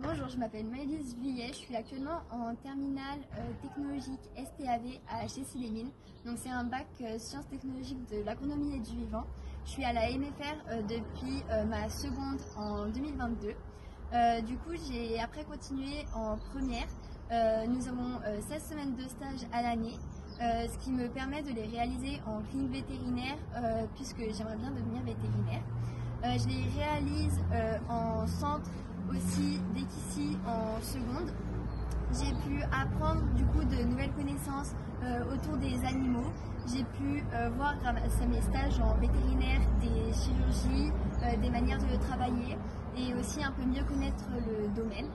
Bonjour, je m'appelle Maëlys Villet, je suis actuellement en terminale technologique STAV à HEC Les Mines. Donc c'est un bac sciences technologiques de l'agronomie et du vivant. Je suis à la MFR depuis ma seconde en 2022. Du coup, j'ai après continué en première. Nous avons 16 semaines de stage à l'année, ce qui me permet de les réaliser en clinique vétérinaire puisque j'aimerais bien devenir vétérinaire. Je les réalise en centre aussi dès qu'ici en seconde. J'ai pu apprendre du coup de nouvelles connaissances autour des animaux. J'ai pu voir grâce à mes stages en vétérinaire des chirurgies, des manières de travailler et aussi un peu mieux connaître le domaine.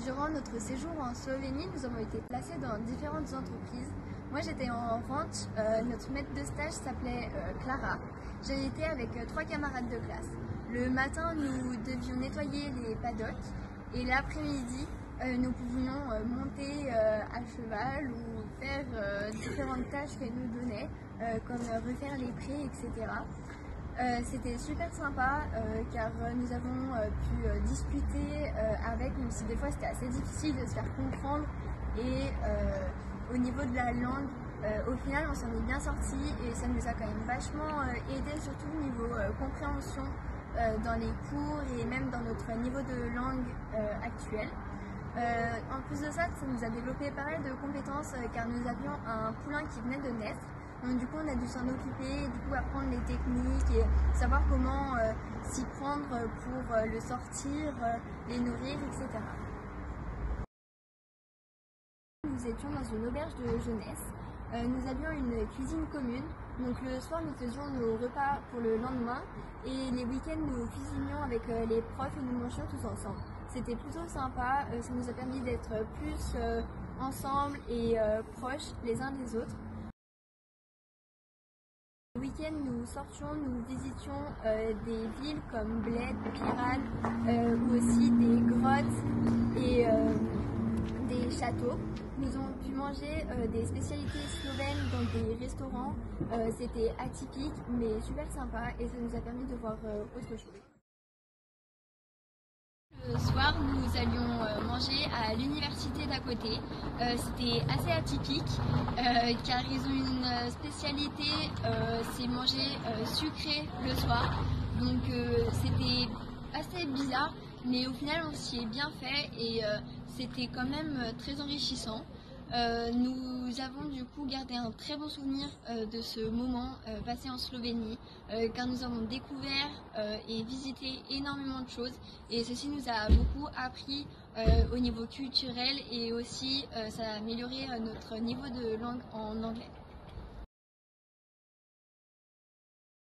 Durant notre séjour en Slovénie, nous avons été placés dans différentes entreprises. Moi j'étais en ranch, notre maître de stage s'appelait Clara. J'ai été avec 3 camarades de classe. Le matin, nous devions nettoyer les paddocks et l'après-midi, nous pouvions monter à cheval ou faire différentes tâches qu'elle nous donnait, comme refaire les prés, etc. C'était super sympa car nous avons pu discuter avec, même si des fois c'était assez difficile de se faire comprendre et au niveau de la langue, au final on s'en est bien sorti et ça nous a quand même vachement aidé, surtout au niveau compréhension dans les cours et même dans notre niveau de langue actuel. En plus de ça, ça nous a développé pas mal de compétences car nous avions un poulain qui venait de naître. Donc du coup on a dû s'en occuper, du coup apprendre les techniques et savoir comment s'y prendre pour le sortir, les nourrir, etc. Nous étions dans une auberge de jeunesse. Nous avions une cuisine commune, donc le soir nous faisions nos repas pour le lendemain et les week-ends nous cuisinions avec les profs et nous mangions tous ensemble. C'était plutôt sympa, ça nous a permis d'être plus ensemble et proches les uns des autres. Le week-end, nous sortions, nous visitions des villes comme Bled, Piran, ou aussi des grottes et des châteaux. Nous avons pu manger des spécialités slovènes dans des restaurants. C'était atypique mais super sympa et ça nous a permis de voir autre chose. Le soir, nous allions manger à l'université d'à côté. C'était assez atypique car ils ont une spécialité, c'est manger sucré le soir. Donc c'était assez bizarre, mais au final on s'y est bien fait et c'était quand même très enrichissant. Nous avons du coup gardé un très bon souvenir de ce moment passé en Slovénie car nous avons découvert et visité énormément de choses et ceci nous a beaucoup appris au niveau culturel et aussi ça a amélioré notre niveau de langue en anglais.